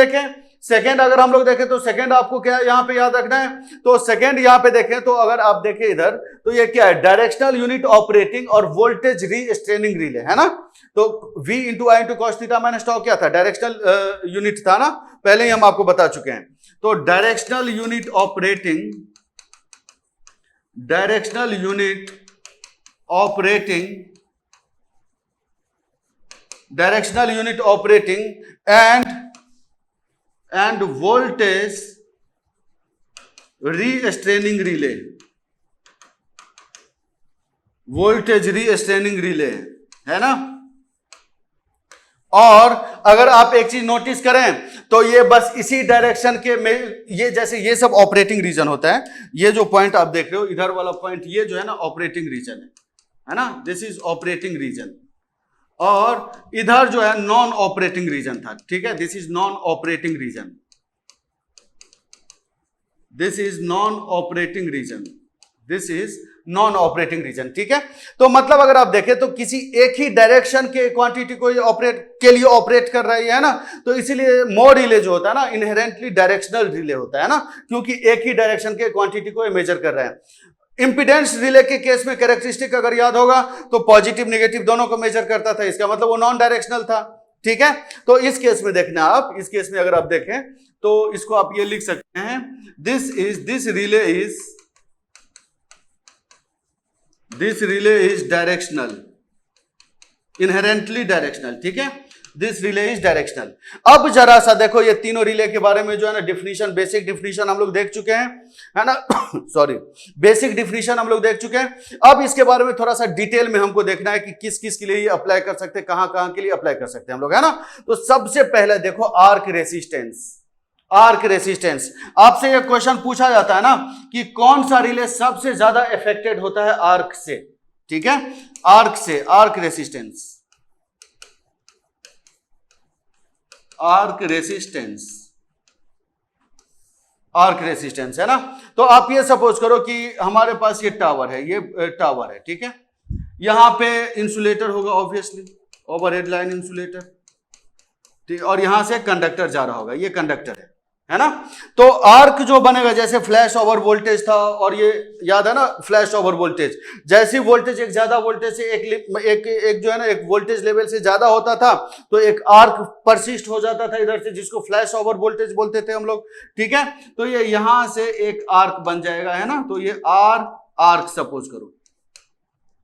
देखें तो सेकेंड आपको क्या यहां पे याद रखना है, तो सेकेंड यहां पे देखें तो अगर आप देखें इधर तो ये क्या है, डायरेक्शनल यूनिट ऑपरेटिंग और वोल्टेज रीस्ट्रेनिंग रिले, है ना। तो V into I into cos theta minus tau क्या था, डायरेक्शनल यूनिट था ना, पहले ही हम आपको बता चुके हैं। तो directional unit operating and voltage restraining relay, है ना। और अगर आप एक चीज नोटिस करें तो ये बस इसी डायरेक्शन के में, ये जैसे ये सब ऑपरेटिंग रीजन होता है, ये जो पॉइंट आप देख रहे हो इधर वाला पॉइंट, ये जो है ना ऑपरेटिंग रीजन है ना, दिस इज ऑपरेटिंग रीजन, और इधर जो है नॉन ऑपरेटिंग रीजन था, ठीक है, this is non operating region, ठीक है। तो मतलब अगर आप देखें तो किसी एक ही डायरेक्शन के क्वांटिटी को ऑपरेट कर रही है ना, तो इसीलिए मोर रिले जो होता है ना इनहेरेंटली डायरेक्शनल रिले होता है ना, क्योंकि एक ही डायरेक्शन के क्वांटिटी को मेजर कर रहे हैं। इंपीडेंस रिले के केस में कैरेक्टरिस्टिक अगर याद होगा तो पॉजिटिव नेगेटिव दोनों को मेजर करता था, इसका मतलब वो नॉन डायरेक्शनल था, ठीक है। तो इस केस में देखना आप, इस केस में अगर आप देखें तो इसको आप ये लिख सकते हैं, this relay is directional, inherently directional, ठीक है, दिस रिले इज डायरेक्शनल। अब जरा सा देखो ये तीनों रिले के बारे में जो है ना डिफिनीशन, बेसिक डिफिनीशन हम लोग देख चुके हैं, है ना सॉरी, बेसिक डिफिनीशन हम लोग देख चुके हैं। अब इसके बारे में थोड़ा सा डिटेल में हमको देखना है कि किस किस के लिए ये अप्लाई कर सकते हैं, कहां कहां के लिए अप्लाई कर सकते हैं हम लोग, है ना। तो सबसे पहले देखो आर्क रेसिस्टेंस, आपसे यह क्वेश्चन पूछा जाता है ना कि कौन सा रिले सबसे ज्यादा इफेक्टेड होता है आर्क से, ठीक है, आर्क रेसिस्टेंस, आर्क रेसिस्टेंस है ना। तो आप ये सपोज करो कि हमारे पास ये टावर है, ये टावर है, ठीक है। यहां पे इंसुलेटर होगा ऑब्वियसली, ओवरहेड लाइन इंसुलेटर, ठीक, और यहां से कंडक्टर जा रहा होगा, ये कंडक्टर है ना। तो आर्क जो बनेगा, जैसे फ्लैश ओवर वोल्टेज था, और ये याद है ना फ्लैश ओवर वोल्टेज, जैसी वोल्टेज एक ज्यादा वोल्टेज से एक जो है ना एक वोल्टेज लेवल से ज्यादा होता था तो एक आर्क परसिस्ट हो जाता था इधर से, जिसको फ्लैश ओवर वोल्टेज बोलते थे हम लोग, ठीक है। तो ये यहां से एक आर्क बन जाएगा, है ना। तो ये आर्क सपोज करो,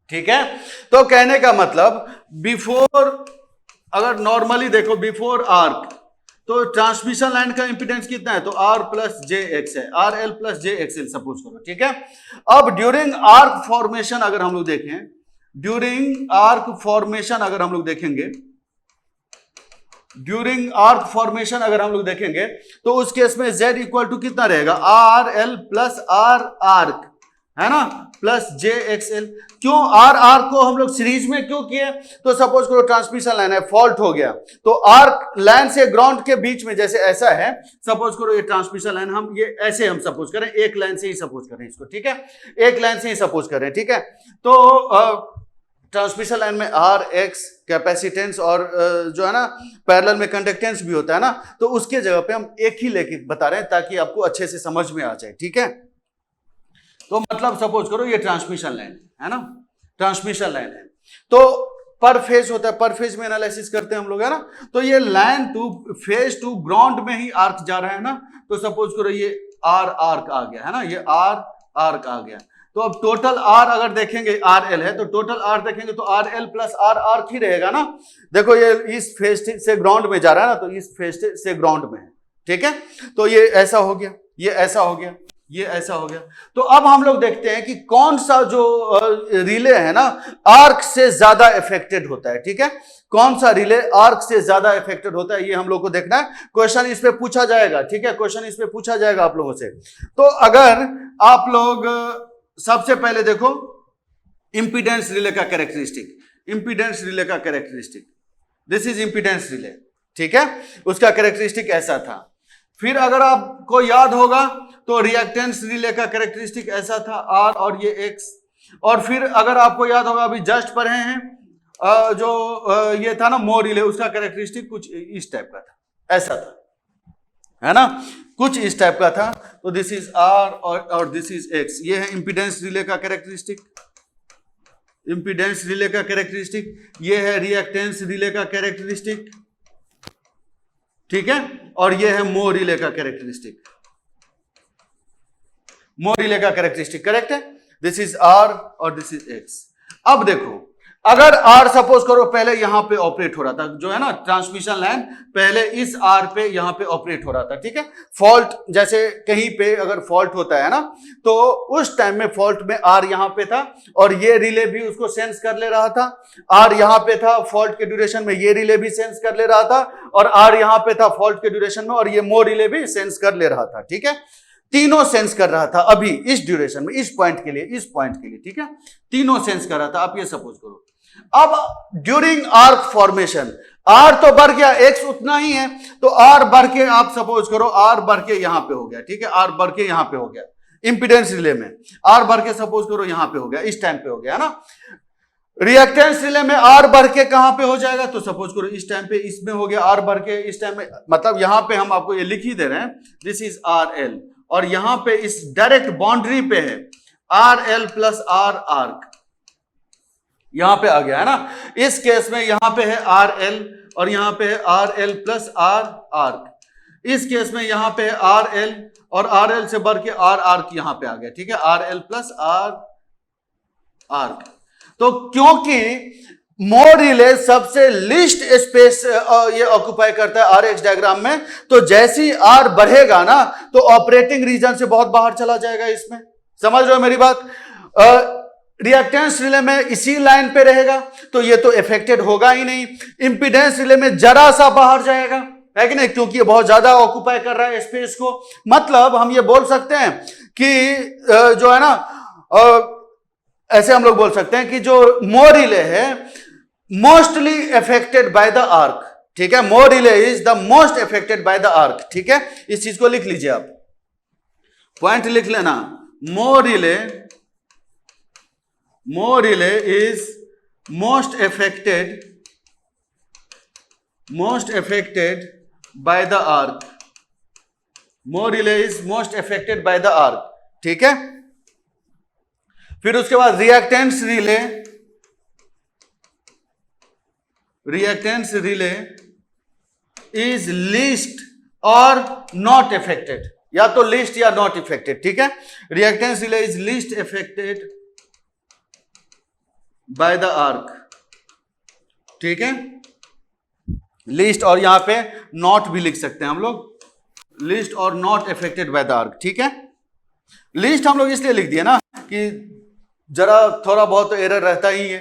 ठीक है। तो कहने का मतलब बिफोर, अगर नॉर्मली देखो बिफोर आर्क, तो ट्रांसमिशन लाइन का इंपीडेंस कितना है, तो R प्लस जे एक्स है, RL प्लस जे एक्सएल सपोज करो, ठीक है। अब ड्यूरिंग आर्क फॉर्मेशन अगर हम लोग देखें, ड्यूरिंग आर्क फॉर्मेशन अगर हम लोग देखेंगे, ड्यूरिंग आर्क फॉर्मेशन अगर हम लोग देखेंगे, तो उस केस में Z इक्वल टू कितना रहेगा, RL प्लस R आर्क, है ना, प्लस जे एक्सएल। क्यों आर को हम लोग सीरीज में क्यों किए, तो सपोज करो ट्रांसमिशन लाइन है, फॉल्ट हो गया, तो आर्क लाइन से ग्राउंड के बीच में जैसे ऐसा है, सपोज करो ये ट्रांसमिशन लाइन, हम ये ऐसे हम सपोज करें, एक लाइन से ही सपोज करें इसको, ठीक है, एक लाइन से ही सपोज करें, ठीक है। तो ट्रांसमिशन लाइन में आर एक्स कैपेसिटेंस और जो है ना पैरेलल में कंडक्टेंस भी होता है ना, तो उसके जगह पे हम एक ही लेके बता रहे हैं ताकि आपको अच्छे से समझ में आ जाए, ठीक है। तो मतलब सपोज करो ये ट्रांसमिशन लाइन है ना, ट्रांसमिशन लाइन है, तो पर फेज होता है, पर फेज में एनालिसिस करते हैं हम लोग, है ना। तो ये line two phase two ground में ही आर्क जा रहा है ना, तो सपोज करो ये आर्क आ गया, है ना, ये आर्क आ गया। तो अब टोटल आर अगर देखेंगे, RL है, तो टोटल आर देखेंगे तो RL प्लस आर्क ही रहेगा ना। देखो ये इस फेज से ग्राउंड में जा रहा है ना, तो इस फेज से ग्राउंड में है, ठीक है। तो ये ऐसा हो गया, ये ऐसा हो गया, ये ऐसा हो गया। तो अब हम लोग देखते हैं कि कौन सा जो रिले है ना आर्क से ज्यादा इफेक्टेड होता है, ठीक है। कौन सा रिले आर्क से ज्यादा इफेक्टेड होता है, ये हम लोग को देखना है। क्वेश्चन इस पे पूछा जाएगा, ठीक है, क्वेश्चन इस पे पूछा जाएगा आप लोगों से। तो अगर आप लोग सबसे पहले देखो इंपीडेंस रिले का कैरेक्टरिस्टिक, इंपीडेंस रिले का characteristic, this is impedance relay, ठीक है, उसका कैरेक्टरिस्टिक ऐसा था। फिर अगर आपको याद होगा तो रिएक्टेंस रिले का कैरेक्टरिस्टिक ऐसा था, R और ये X। और फिर अगर आपको याद होगा अभी जस्ट पढ़े हैं जो ये था ना मोर रिले, उसका कैरेक्टरिस्टिक कुछ इस टाइप का था, ऐसा था, है ना, कुछ इस टाइप का था। तो दिस इज R और दिस इज X, ये है इंपीडेंस रिले का कैरेक्टरिस्टिक, इंपीडेंस रिले का कैरेक्टरिस्टिक, ये है रिएक्टेंस रिले का कैरेक्टरिस्टिक, ठीक है, और ये है मोर रिले का कैरेक्टरिस्टिक, मोर रिले का कैरेक्टरिस्टिक, करेक्ट है। दिस इज R और दिस इज X। अब देखो अगर R सपोज करो पहले यहां पे ऑपरेट हो रहा था, जो है ना ट्रांसमिशन लाइन पहले इस R पे यहां पे ऑपरेट हो रहा था, ठीक है। फॉल्ट जैसे कहीं पे अगर फॉल्ट होता है ना, तो उस टाइम में फॉल्ट में R यहां पे था और ये रिले भी उसको सेंस कर ले रहा था। R यहां पे था, फॉल्ट के ड्यूरेशन में ये रिले भी सेंस कर ले रहा था, और R यहां पे था फॉल्ट के ड्यूरेशन में, और ये मोर रिले भी सेंस कर ले रहा था, ठीक है। तीनों सेंस कर रहा था अभी इस ड्यूरेशन में, इस पॉइंट के लिए, इस पॉइंट के लिए, ठीक है, तीनों सेंस कर रहा था। आप ये सपोज करो अब ड्यूरिंग आर्क फॉर्मेशन R तो बढ़ गया, X उतना ही है, तो R बढ़ के आप सपोज करो R बढ़ के यहां पे हो गया, ठीक है, R बढ़ के यहां पे हो गया इंपीडेंस रिले में, R बढ़ के सपोज करो यहां पे हो गया, इस टाइम पे हो गया, है ना। रिएक्टेंस रिले में R बढ़ के कहां पे हो जाएगा, तो सपोज करो इस टाइम पे इसमें हो गया R बढ़ के इस टाइम में, मतलब यहां पे हम आपको ये लिख ही दे रहे हैं, दिस इज RL, और यहां पे इस डायरेक्ट बाउंड्री पे है RL प्लस R आर्क, यहां पे आ गया, है ना। इस केस में यहां पे है RL और यहां पे है RL प्लस R आर्क। इस केस में यहां पे है RL और RL से बढ़ के R आर्क यहां पे आ गया, ठीक है, RL प्लस R आर्क। तो क्योंकि मोर रिले सबसे लिस्ट स्पेस ये ऑक्युपाई करता है RX डायग्राम में, तो जैसे ही R बढ़ेगा ना तो ऑपरेटिंग रीजन से बहुत बाहर चला जाएगा, इसमें समझ रहे हो मेरी बात। रिएक्टेंस रिले में इसी लाइन पे रहेगा तो ये तो इफेक्टेड होगा ही नहीं, इंपीडेंस रिले में जरा सा बाहर जाएगा, है कि नहीं, क्योंकि ये बहुत ज्यादा ऑक्युपाई कर रहा है स्पेस को। मतलब हम ये बोल सकते हैं कि जो है ना ऐसे हम लोग बोल सकते हैं कि जो मोर रिले है mostly affected by the arc, ठीक है, mho relay is the most affected by the arc, ठीक है, इस चीज को लिख लीजिए आप, पॉइंट लिख लेना, mho relay is most affected by the arc. Mho relay is most affected by the arc. ठीक है, फिर उसके बाद रिएक्टेंस रिले इज लीस्ट और नॉट अफेक्टेड, या तो लीस्ट या नॉट अफेक्टेड. ठीक है, reactance relay is least affected by the arc. ठीक है, लीस्ट और यहां पे नॉट भी लिख सकते हैं हम लोग, लीस्ट और not affected by the arc. ठीक है, लीस्ट हम लोग इसलिए लिख दिया ना कि जरा थोड़ा बहुत एरर रहता ही है.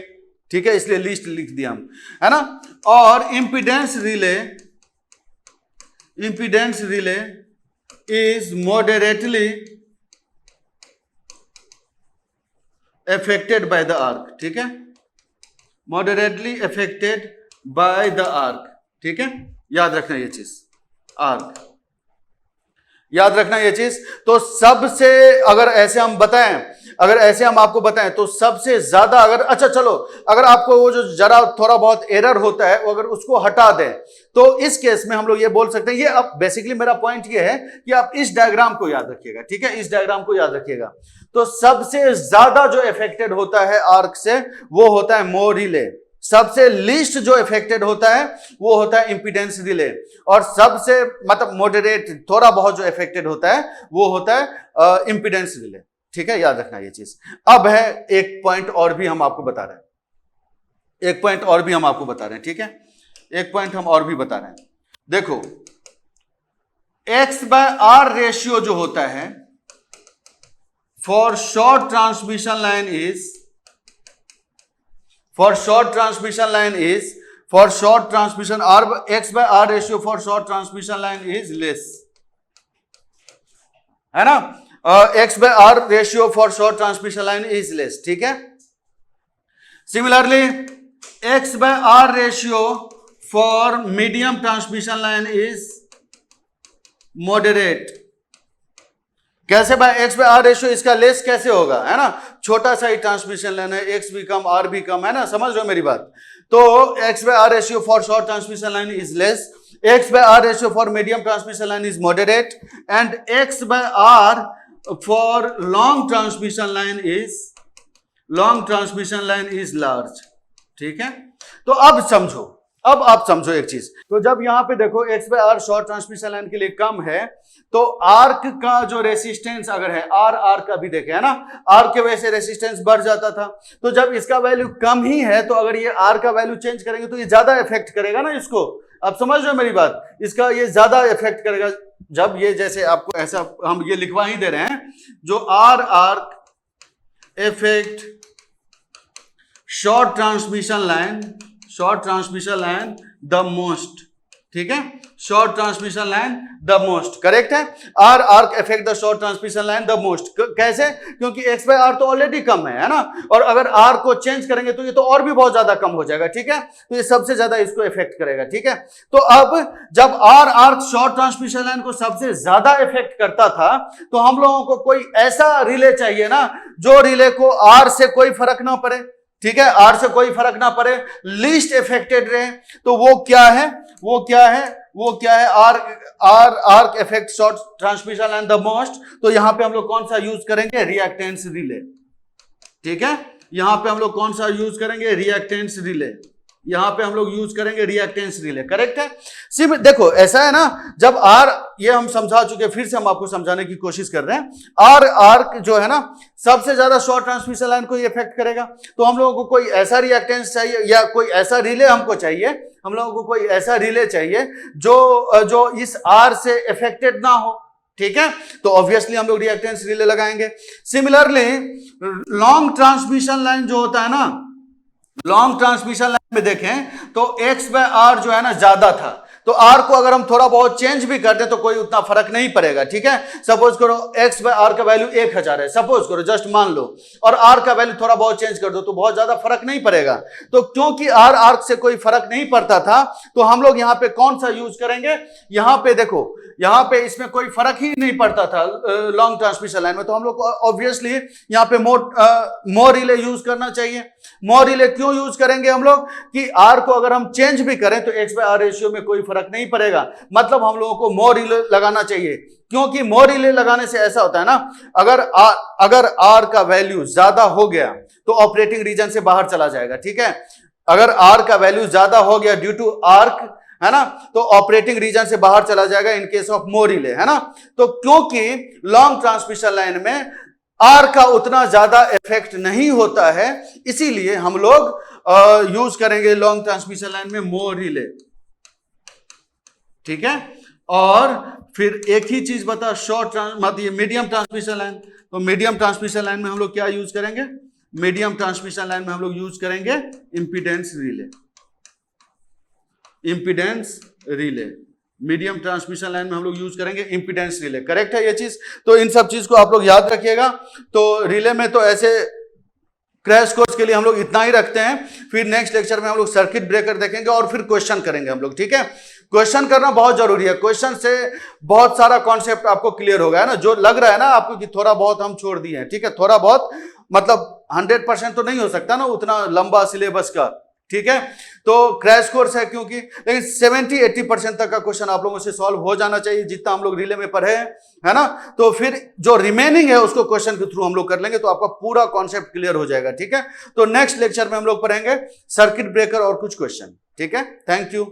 ठीक है, इसलिए लीस्ट लिख दिया हम, है ना. और impedance relay is moderately affected by the arc. ठीक है, moderately affected by the arc. ठीक है, याद रखना ये चीज, आर्क याद रखना ये चीज. तो सबसे अगर ऐसे हम आपको बताएं तो सबसे ज्यादा अच्छा चलो, अगर आपको वो जो जरा थोड़ा बहुत एरर होता है वो अगर उसको हटा दें तो इस केस में हम लोग ये बोल सकते हैं, ये अब बेसिकली मेरा पॉइंट ये है कि आप इस डायग्राम को याद रखिएगा. ठीक है, इस डायग्राम को याद रखिएगा. तो सबसे ज्यादा जो अफेक्टेड होता है आर्क से वो होता है मोर रिले, सबसे लीस्ट जो अफेक्टेड होता है वो होता है इंपीडेंस रिले, और सबसे मतलब मॉडरेट थोड़ा बहुत जो अफेक्टेड होता है वो होता है इंपीडेंस रिले. ठीक है, याद रखना ये चीज. अब है एक पॉइंट और भी हम आपको बता रहे हैं, ठीक है, एक पॉइंट हम और भी बता रहे हैं. देखो, X/R रेशियो जो होता है for short transmission line is X/R ratio for short transmission line is less, है ना. X/R ratio for short transmission line is less. ठीक है, similarly X/R ratio for medium transmission line is moderate. कैसे भाई X/R ratio इसका less कैसे होगा, है ना, छोटा सा ही ट्रांसमिशन लाइन है, X भी कम R भी कम, है ना, समझ रहे हो मेरी बात. तो X/R ratio for short transmission line is less, X/R ratio for medium transmission line is moderate, and X/R for long transmission line is large. ठीक है, तो अब आप समझो एक चीज. तो जब यहां पे देखो X/R शॉर्ट ट्रांसमिशन लाइन के लिए कम है तो आर्क का जो रेसिस्टेंस अगर है, आर का भी देखे, है ना, आर्क के वजह से रेसिस्टेंस बढ़ जाता था. तो जब इसका वैल्यू कम ही है तो अगर ये आर का वैल्यू चेंज करेंगे तो ये ज्यादा इफेक्ट करेगा ना इसको. आप समझ रहे हो मेरी बात, इसका ये ज्यादा इफेक्ट करेगा. जब ये जैसे आपको ऐसा हम ये लिखवा ही दे रहे हैं, जो arc effect short transmission line the most. ठीक है, short transmission line the most, correct है. Arc effect the short transmission line the most. कैसे, क्योंकि X/R तो ऑलरेडी कम है ना, और अगर R को चेंज करेंगे तो ये तो और भी बहुत ज्यादा कम हो जाएगा. ठीक है, तो ये सबसे ज्यादा इसको इफेक्ट करेगा. ठीक है, तो अब जब आर्क शॉर्ट ट्रांसमिशन लाइन को सबसे ज्यादा इफेक्ट करता था तो हम लोगों को कोई ऐसा रिले चाहिए ना जो रिले को R से कोई फर्क ना पड़े. ठीक है, आर से कोई फर्क ना पड़े, लीस्ट इफेक्टेड रहे. तो वो क्या है, arc effect short transmission line the most. तो यहां पे हम लोग कौन सा यूज करेंगे, रिएक्टेंस रिले. ठीक है, यहां पे हम लोग कौन सा यूज करेंगे, रिएक्टेंस रिले. यहां पे हम लोग यूज करेंगे रिएक्टेंस रिले, करेक्ट है. सिर्फ देखो ऐसा है ना, जब आर, ये हम समझा चुके, फिर से हम आपको समझाने की कोशिश कर रहे हैं. आर्क जो है ना सबसे ज्यादा शॉर्ट ट्रांसमिशन लाइन को इफेक्ट करेगा. तो हम लोगों को कोई ऐसा रिएक्टेंस चाहिए या कोई ऐसा रिले हमको चाहिए, हम लोगों को कोई ऐसा रिले चाहिए जो इस आर से इफेक्टेड ना हो. ठीक है, तो ऑब्वियसली हम लोग रिएक्टेंस रिले लगाएंगे. सिमिलरली लॉन्ग ट्रांसमिशन लाइन जो होता है ना, लॉन्ग ट्रांसमिशन लाइन में देखें तो X/R जो है ना ज्यादा था, तो आर को अगर हम थोड़ा बहुत चेंज भी करते हैं तो कोई उतना फर्क नहीं पड़ेगा, ठीक है। सपोज करो एक्स बाय आर का वैल्यू 1000 है, सपोज करो, जस्ट मान लो, और आर का वैल्यू थोड़ा बहुत चेंज कर दो तो बहुत ज्यादा फर्क नहीं पड़ेगा। तो क्योंकि आर आर्क से कोई फर्क नहीं पड़ता था तो हम लोग यहां पे कौन सा यूज करेंगे, यहां पे देखो, यहां पे इसमें कोई फर्क ही नहीं पड़ता था लॉन्ग ट्रांसमिशन लाइन में, तो हम लोग ऑब्वियसली यहां पे मोर रिले यूज करना चाहिए। मोर रिले क्यों यूज करेंगे हम लोग कि आर को अगर हम चेंज भी करें तो एक्स बाय आर रेशियो में कोई फर्क नहीं पड़ेगा, मतलब हम लोगों को मोर रिले लगाना चाहिए। क्योंकि मोर रिले लगाने से ऐसा होता है ना, अगर आर का वैल्यू ज्यादा हो गया तो ऑपरेटिंग रीजन से बाहर चला जाएगा, ठीक है। अगर आर का वैल्यू ज्यादा हो गया ड्यू टू आर्क, है ना, तो ऑपरेटिंग रीजन से बाहर चला जाएगा इन केस ऑफ मोर रिले, है ना। तो क्योंकि लॉन्ग ट्रांसमिशन लाइन में आर का उतना ज्यादा इफेक्ट नहीं होता है, इसीलिए हम लोग यूज करेंगे लॉन्ग ट्रांसमिशन लाइन में मोर रिले, ठीक है। और फिर एक ही चीज बता, मीडियम ट्रांसमिशन लाइन, तो मीडियम ट्रांसमिशन लाइन में हम लोग क्या यूज करेंगे, मीडियम ट्रांसमिशन लाइन में हम लोग यूज करेंगे impedance relay, impedance relay. Medium transmission line में हम लोग यूज करेंगे इंपीडेंस रिले, करेक्ट है ये चीज। तो इन सब चीज को आप लोग याद रखिएगा। तो रिले में तो ऐसे क्रैश कोर्स के लिए हम लोग इतना ही रखते हैं, फिर नेक्स्ट लेक्चर में हम लोग सर्किट ब्रेकर देखेंगे और फिर क्वेश्चन करेंगे हम लोग, ठीक है। क्वेश्चन करना बहुत जरूरी है, क्वेश्चन से बहुत सारा कॉन्सेप्ट आपको क्लियर होगा, है ना। जो लग रहा है ना आपको कि थोड़ा बहुत हम छोड़ दिए हैं, ठीक है, थोड़ा बहुत मतलब 100% तो नहीं हो सकता ना उतना लंबा सिलेबस का, ठीक है। तो क्रैश कोर्स है क्योंकि, लेकिन 70-80% तक का क्वेश्चन आप लोगों से सॉल्व हो जाना चाहिए जितना हम लोग रिले में पढ़े हैं, है ना। तो फिर जो रिमेनिंग है उसको क्वेश्चन के थ्रू हम लोग कर लेंगे तो आपका पूरा कॉन्सेप्ट क्लियर हो जाएगा, ठीक है। तो नेक्स्ट लेक्चर में हम लोग पढ़ेंगे सर्किट ब्रेकर और कुछ क्वेश्चन, ठीक है। Thank you.